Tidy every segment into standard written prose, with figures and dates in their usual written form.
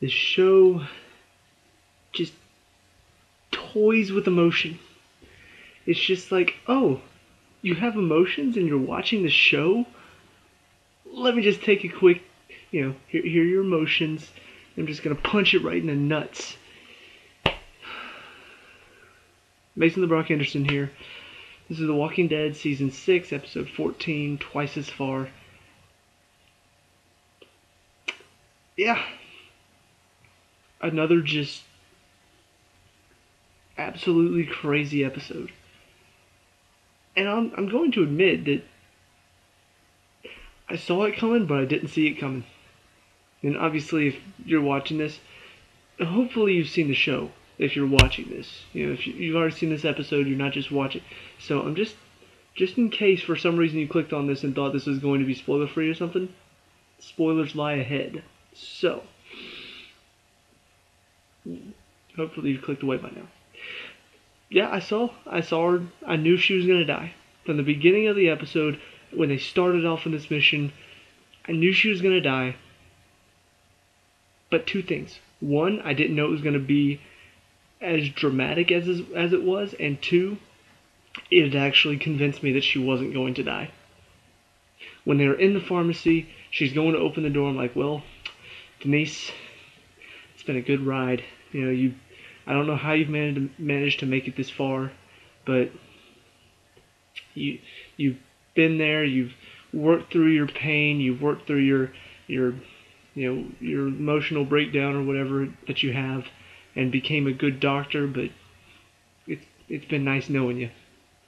The show just toys with emotion. It's just like, oh, you have emotions and you're watching the show? Let me just take a quick, here are your emotions. I'm just going to punch it right in the nuts. Mason the Brock Henderson here. This is The Walking Dead Season 6, Episode 14, Twice as Far. Yeah. Another just absolutely crazy episode. And I'm going to admit that I saw it coming, but I didn't see it coming. And obviously, if you're watching this, hopefully you've seen the show. If you're watching this, if you've already seen this episode, you're not just watching. So I'm just in case for some reason you clicked on this and thought this was going to be spoiler free or something. Spoilers lie ahead. So hopefully you've clicked away by now. Yeah, I saw her. I knew she was gonna die from the beginning of the episode when they started off on this mission. I knew she was gonna die. But two things. One, I didn't know it was gonna be as dramatic as it was, and two, it actually convinced me that she wasn't going to die. When they were in the pharmacy, she's going to open the door. I'm like, well, Denise, it's been a good ride. I don't know how you've managed to make it this far, but you've been there. You've worked through your pain. You've worked through your emotional breakdown or whatever that you have, and became a good doctor. But it's been nice knowing you.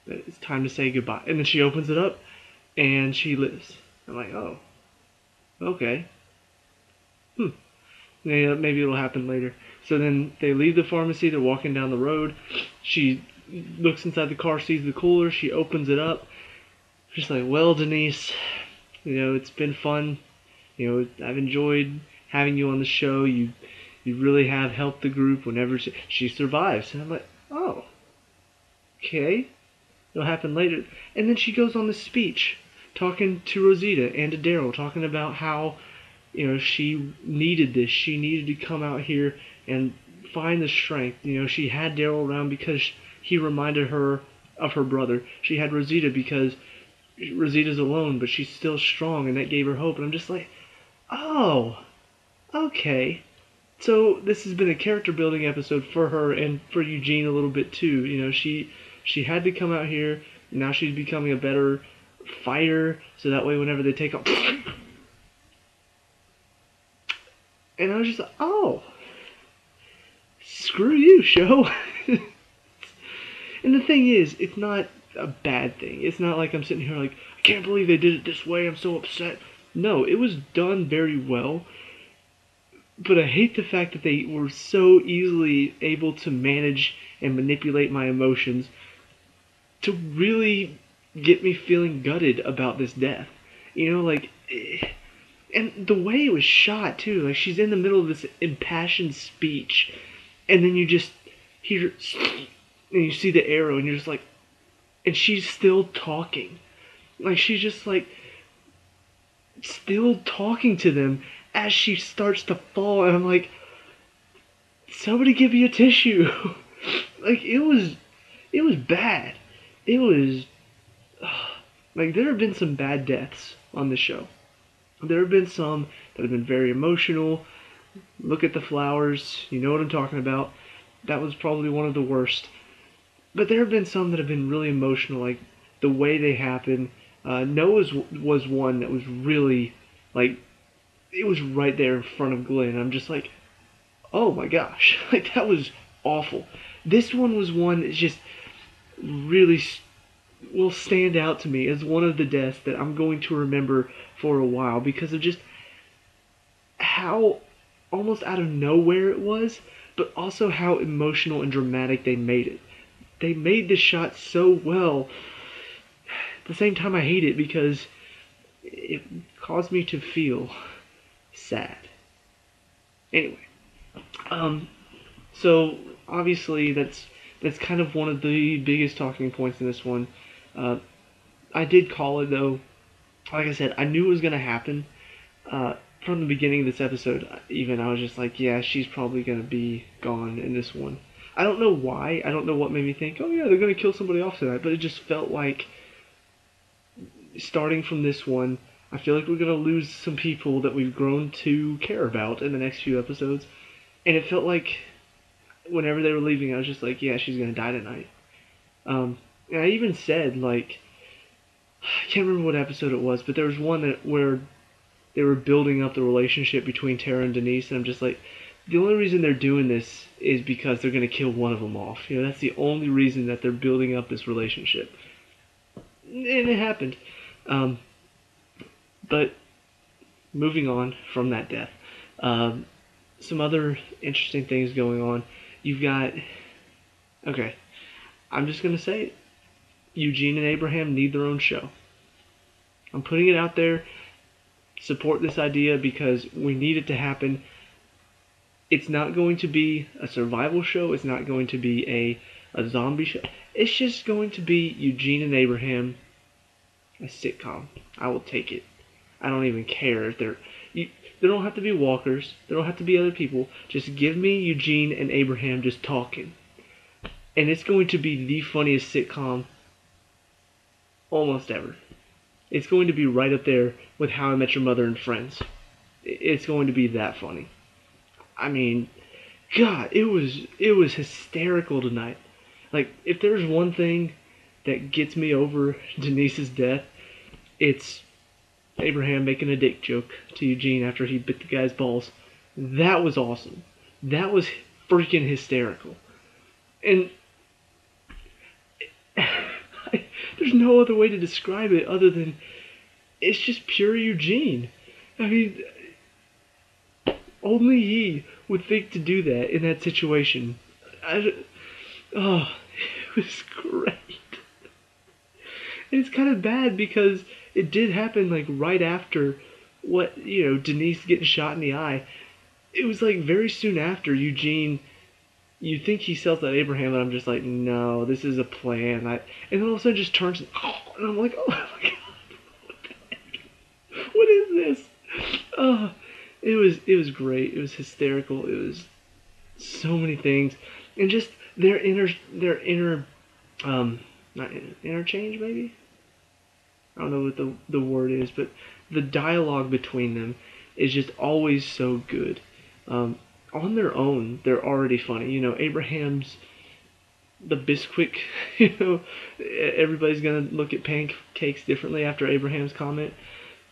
But it's time to say goodbye. And then she opens it up, and she lives. I'm like, oh, okay. Maybe it'll happen later. So then they leave the pharmacy, they're walking down the road. She looks inside the car, sees the cooler, she opens it up. She's like, well, Denise, it's been fun. I've enjoyed having you on the show. You really have helped the group whenever she survives. And I'm like, oh, okay. It'll happen later. And then she goes on this speech, talking to Rosita and to Daryl, talking about how she needed this. She needed to come out here and find the strength. She had Daryl around because he reminded her of her brother. She had Rosita because Rosita's alone, but she's still strong, and that gave her hope. And I'm just like, oh, okay. So this has been a character building episode for her and for Eugene a little bit too. She had to come out here. Now she's becoming a better fighter, so that way whenever they take off. And I was just like, oh, screw you, show. And the thing is, it's not a bad thing. It's not like I'm sitting here like, I can't believe they did it this way, I'm so upset. No, it was done very well. But I hate the fact that they were so easily able to manage and manipulate my emotions to really get me feeling gutted about this death. And the way it was shot, too. Like, she's in the middle of this impassioned speech, and then you just hear, and you see the arrow, and you're just like, and she's still talking. Like, she's just, like, still talking to them as she starts to fall, and I'm like, somebody give me a tissue. Like, it was bad. It was, like, there have been some bad deaths on this show. There have been some that have been very emotional. Look at the flowers. You know what I'm talking about. That was probably one of the worst. But there have been some that have been really emotional, like the way they happen. Noah's was one that was really, like, it was right there in front of Glenn. I'm just like, oh my gosh. Like, that was awful. This one was one that just really will stand out to me as one of the deaths that I'm going to remember for a while because of just how almost out of nowhere it was, but also how emotional and dramatic they made it. They made the shot so well. At the same time, I hate it because it caused me to feel sad. Anyway, so obviously that's kind of one of the biggest talking points in this one. I did call it though. Like I said, I knew it was going to happen. from the beginning of this episode, even I was just like, yeah, she's probably gonna be gone in this one. I don't know why. I don't know what made me think, oh yeah, they're gonna kill somebody off tonight. But it just felt like, starting from this one, I feel like we're gonna lose some people that we've grown to care about in the next few episodes. And it felt like whenever they were leaving, I was just like, yeah, she's gonna die tonight. And I even said, like, I can't remember what episode it was, but there was one where they were building up the relationship between Tara and Denise, and I'm just like, the only reason they're doing this is because they're going to kill one of them off. You know, that's the only reason that they're building up this relationship. And it happened. But moving on from that death, some other interesting things going on. You've got, okay, I'm just going to say it. Eugene and Abraham need their own show. I'm putting it out there. Support this idea because we need it to happen. It's not going to be a survival show. It's not going to be a zombie show. It's just going to be Eugene and Abraham, a sitcom. I will take it. I don't even care if they don't have to be walkers. They don't have to be other people. Just give me Eugene and Abraham just talking. And it's going to be the funniest sitcom almost ever. It's going to be right up there with How I Met Your Mother and Friends. It's going to be that funny. I mean, God, it was hysterical tonight. Like, if there's one thing that gets me over Denise's death, it's Abraham making a dick joke to Eugene after he bit the guy's balls. That was awesome. That was freaking hysterical. And there's no other way to describe it other than it's just pure Eugene. I mean, only he would think to do that in that situation. It was great. And it's kind of bad because it did happen like right after Denise getting shot in the eye. It was like very soon after Eugene. You think he sells that Abraham, and I'm just like, no, this is a plan. And then all of a sudden just turns, and I'm like, oh my god, what the heck? What is this? It was great. It was hysterical. It was so many things, and just their not interchange maybe. I don't know what the word is, but the dialogue between them is just always so good. On their own, they're already funny. You know, Abraham's the Bisquick. Everybody's gonna look at pancakes differently after Abraham's comment.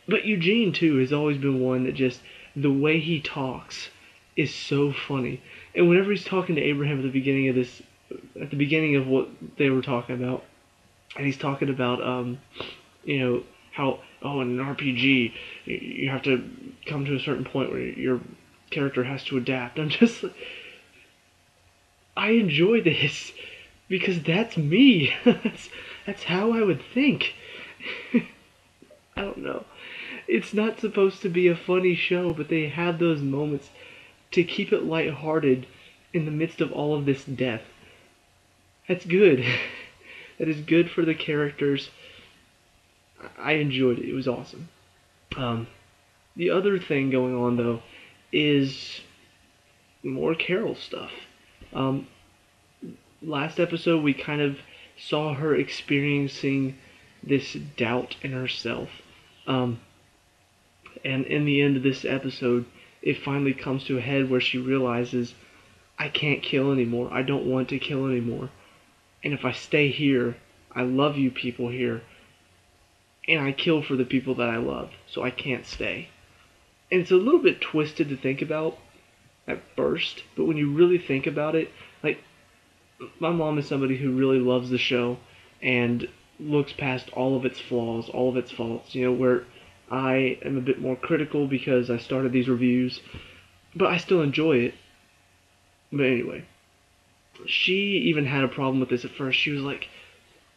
But Eugene too has always been one that just the way he talks is so funny. And whenever he's talking to Abraham at the beginning of what they were talking about, and he's talking about how in an RPG you have to come to a certain point where your character has to adapt. I'm just like, I enjoy this because that's me. that's how I would think. I don't know. It's not supposed to be a funny show, but they have those moments to keep it lighthearted in the midst of all of this death. That's good. That is good for the characters. I enjoyed it. It was awesome. The other thing going on, though, is more Carol stuff. Last episode, we kind of saw her experiencing this doubt in herself. And in the end of this episode, it finally comes to a head where she realizes, I can't kill anymore. I don't want to kill anymore. And if I stay here, I love you people here. And I kill for the people that I love, so I can't stay. And it's a little bit twisted to think about at first, but when you really think about it, like, my mom is somebody who really loves the show and looks past all of its flaws, all of its faults, where I am a bit more critical because I started these reviews, but I still enjoy it. But anyway, she even had a problem with this at first. She was like,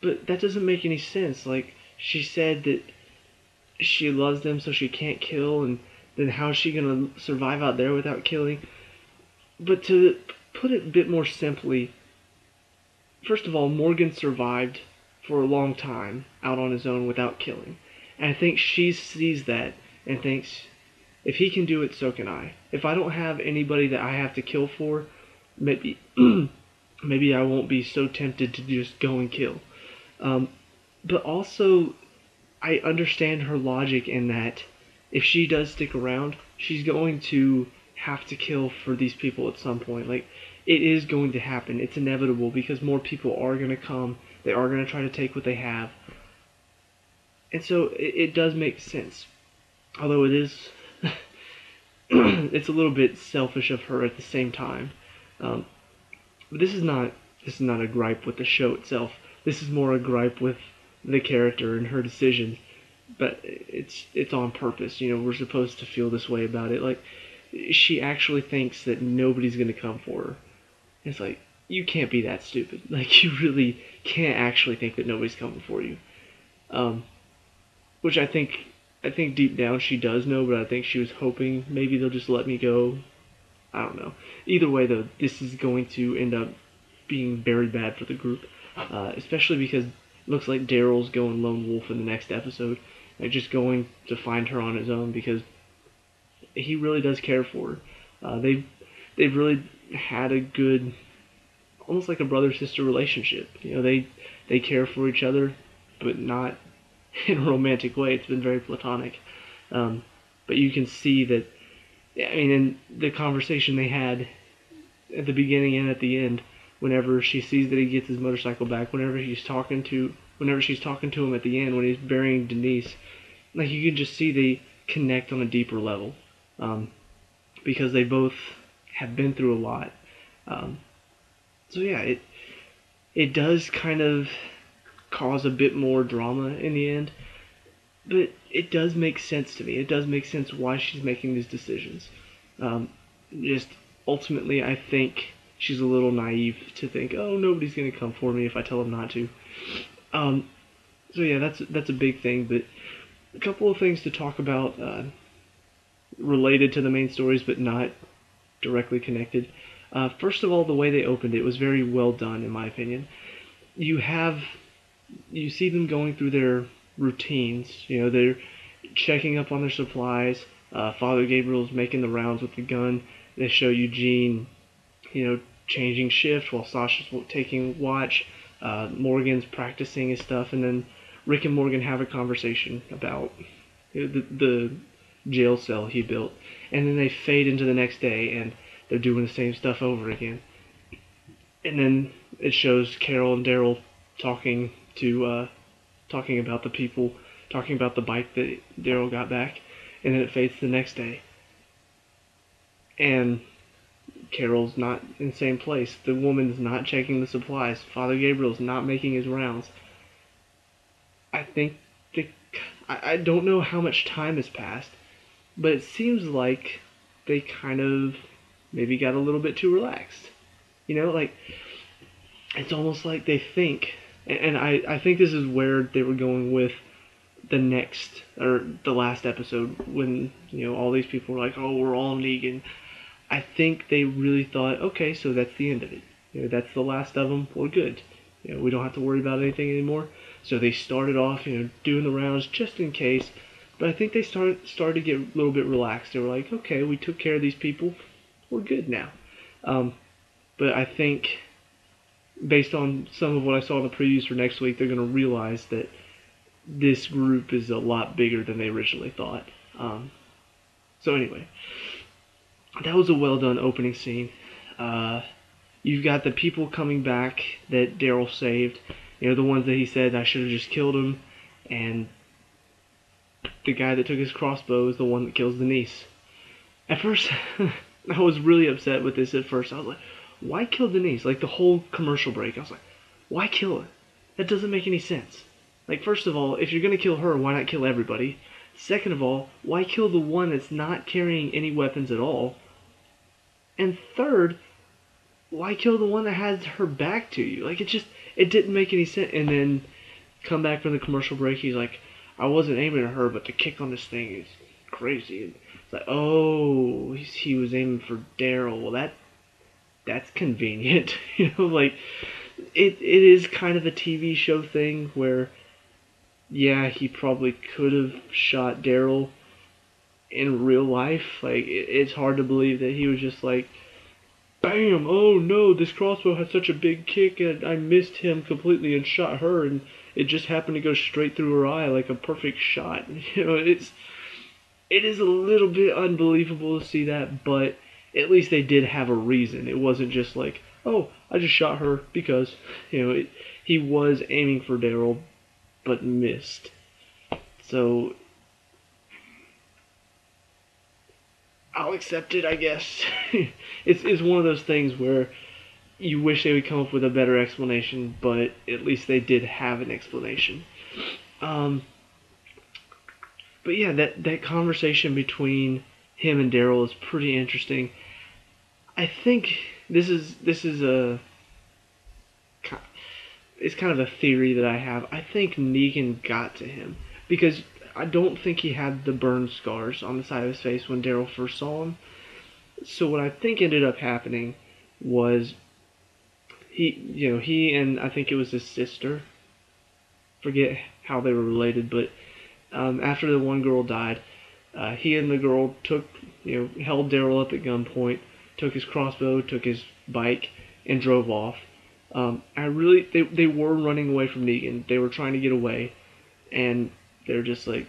but that doesn't make any sense. Like, she said that she loves them so she can't kill, and then how is she going to survive out there without killing? But to put it a bit more simply, first of all, Morgan survived for a long time out on his own without killing. And I think she sees that and thinks, If he can do it, so can I. If I don't have anybody that I have to kill for, maybe maybe I won't be so tempted to just go and kill. Um, but also, I understand her logic in that if she does stick around, she's going to have to kill for these people at some point. Like, it is going to happen. It's inevitable because more people are going to come. They are going to try to take what they have. And so it does make sense. Although it is, it's a little bit selfish of her at the same time. Um, but this is not a gripe with the show itself. This is more a gripe with the character and her decision. But it's on purpose. You know, we're supposed to feel this way about it. Like, she actually thinks that nobody's gonna come for her. It's like, you can't be that stupid. Like, you really can't actually think that nobody's coming for you. Which I think deep down she does know, but I think she was hoping maybe they'll just let me go. I don't know. Either way, though, this is going to end up being very bad for the group, especially because it looks like Daryl's going lone wolf in the next episode, like just going to find her on his own because he really does care for her. They've really had a good, almost like a brother-sister relationship. You know, they care for each other, but not in a romantic way. It's been very platonic. But you can see that, I mean, in the conversation they had at the beginning and at the end, whenever she sees that he gets his motorcycle back, whenever she's talking to him at the end when he's burying Denise, like, you can just see they connect on a deeper level, because they both have been through a lot. So yeah, it does kind of cause a bit more drama in the end, but it does make sense to me. It does make sense why she's making these decisions. Just ultimately, I think she's a little naive to think, oh, nobody's gonna come for me if I tell them not to. So yeah, that's a big thing. But a couple of things to talk about, related to the main stories, but not directly connected. First of all, the way they opened it was very well done, in my opinion. You see them going through their routines. You know, they're checking up on their supplies. Father Gabriel's making the rounds with the gun. They show Eugene, you know, changing shift while Sasha's taking watch. Morgan's practicing his stuff, and then Rick and Morgan have a conversation about the jail cell he built. And then they fade into the next day, and they're doing the same stuff over again. And then it shows Carol and Daryl talking about the people, talking about the bike that Daryl got back, and then it fades to the next day. And Carol's not in the same place. The woman's not checking the supplies. Father Gabriel's not making his rounds. I don't know how much time has passed, but it seems like they kind of maybe got a little bit too relaxed. You know, like, it's almost like they think, and I think this is where they were going with the last episode, when, you know, all these people were like, oh, we're all Negan. I think they really thought, okay, so that's the end of it. You know, that's the last of them. We're good. You know, we don't have to worry about anything anymore. So they started off, you know, doing the rounds just in case. But I think they started to get a little bit relaxed. They were like, okay, we took care of these people. We're good now. But I think, based on some of what I saw in the previews for next week, they're going to realize that this group is a lot bigger than they originally thought. So anyway, that was a well done opening scene. You've got the people coming back that Daryl saved. You know, the ones that he said I should have just killed him, and the guy that took his crossbow is the one that kills Denise. At first, I was really upset with this at first. I was like, why kill Denise? Like, the whole commercial break, I was like, why kill her? That doesn't make any sense. Like, first of all, if you're going to kill her, why not kill everybody? Second of all, why kill the one that's not carrying any weapons at all? And third, why kill the one that has her back to you? Like, it didn't make any sense. And then come back from the commercial break, he's like, I wasn't aiming at her, but the kick on this thing is crazy. And it's like, oh, he was aiming for Daryl. Well, that's convenient. You know, like, it is kind of a TV show thing where, yeah, he probably could have shot Daryl, in real life, like it's hard to believe that he was just like, bam, oh no, this crossbow had such a big kick and I missed him completely and shot her and it just happened to go straight through her eye like a perfect shot. It is a little bit unbelievable to see that, but at least they did have a reason. It wasn't just like, oh, I just shot her because, he was aiming for Daryl, but missed. So, I'll accept it, I guess. It's one of those things where you wish they would come up with a better explanation, but at least they did have an explanation. But yeah, that conversation between him and Daryl is pretty interesting. I think this is a it's kind of a theory that I have. I think Negan got to him because I don't think he had the burn scars on the side of his face when Daryl first saw him. So what I think ended up happening was he and I think it was his sister. Forget how they were related, but after the one girl died, he and the girl held Daryl up at gunpoint, took his crossbow, took his bike, and drove off. They were running away from Negan. They were trying to get away, and they're just like,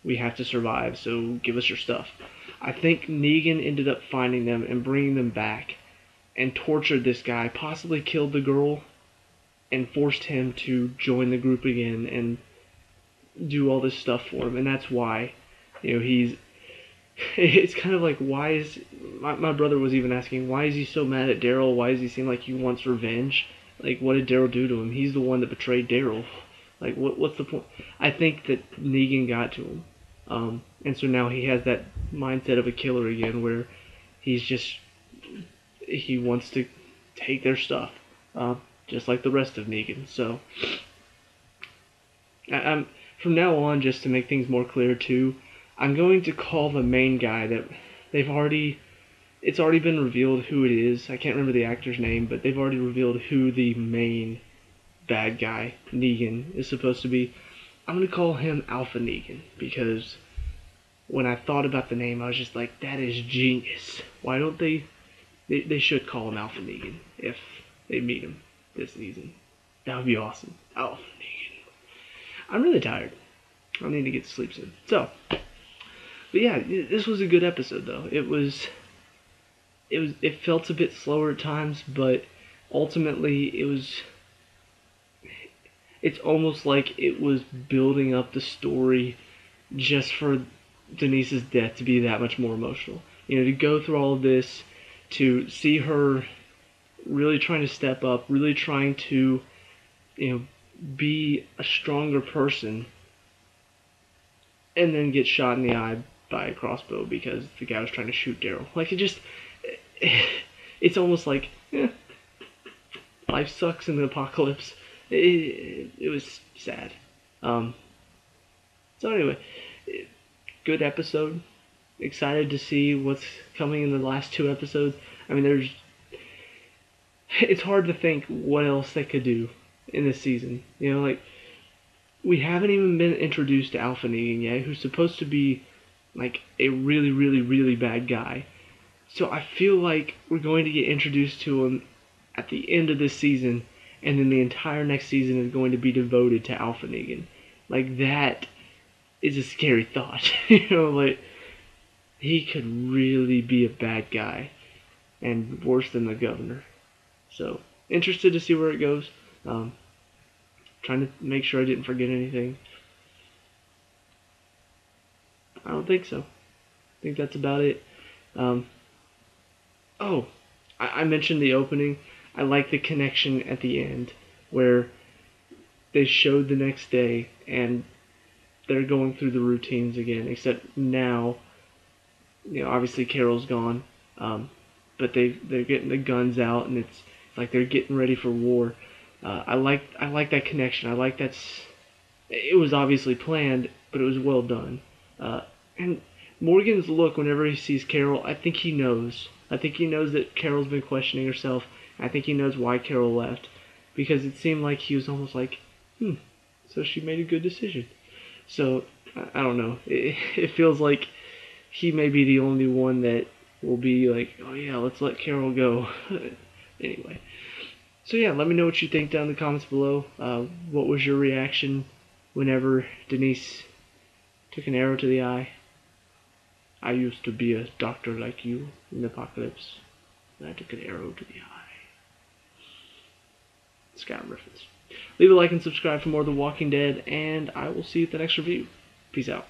we have to survive, so give us your stuff. I think Negan ended up finding them and bringing them back, and tortured this guy, possibly killed the girl, and forced him to join the group again and do all this stuff for him, and that's why, he's. It's kind of like, why is my brother was even asking, why is he so mad at Daryl? Why does he seem like he wants revenge? Like, what did Daryl do to him? He's the one that betrayed Daryl. Like, what's the point? I think that Negan got to him, and so now he has that mindset of a killer again, where he wants to take their stuff, just like the rest of Negan. So, I'm from now on, just to make things more clear too, I'm going to call the main guy that it's already been revealed who it is. I can't remember the actor's name, but they've already revealed who the main bad guy, Negan, is supposed to be. I'm going to call him Alpha Negan, because when I thought about the name, I was just like, that is genius. Why don't they should call him Alpha Negan if they meet him this season. That would be awesome. Alpha Negan. I'm really tired. I need to get to sleep soon. So, but yeah, this was a good episode though. It felt a bit slower at times, but ultimately it's almost like it was building up the story just for Denise's death to be that much more emotional. To go through all of this, to see her really trying to step up, really trying to, be a stronger person, and then get shot in the eye by a crossbow because the guy was trying to shoot Daryl. Like, it's almost like, life sucks in the apocalypse. It was sad. So anyway, good episode. Excited to see what's coming in the last two episodes. I mean, it's hard to think what else they could do in this season. We haven't even been introduced to Alpha Negan yet, who's supposed to be like a really, really, really bad guy. So I feel like we're going to get introduced to him at the end of this season, and then the entire next season is going to be devoted to Alpha Negan. Like, that is a scary thought. Like, he could really be a bad guy, and worse than the governor. So, interested to see where it goes. Trying to make sure I didn't forget anything. I don't think so. I think that's about it. I mentioned the opening. I like the connection at the end where they showed the next day and they're going through the routines again, except now, obviously Carol's gone, but they're getting the guns out and it's like they're getting ready for war. I like that connection. I like it was obviously planned, but it was well done. And Morgan's look whenever he sees Carol, I think he knows. I think he knows that Carol's been questioning herself. I think he knows why Carol left, because it seemed like he was almost like, so she made a good decision. So I don't know. It feels like he may be the only one that will be like, oh yeah, let's let Carol go. Anyway. So yeah, let me know what you think down in the comments below. What was your reaction whenever Denise took an arrow to the eye? I used to be a doctor like you in the apocalypse, and I took an arrow to the eye. Skyrim reference. Leave a like and subscribe for more of The Walking Dead, and I will see you at the next review. Peace out.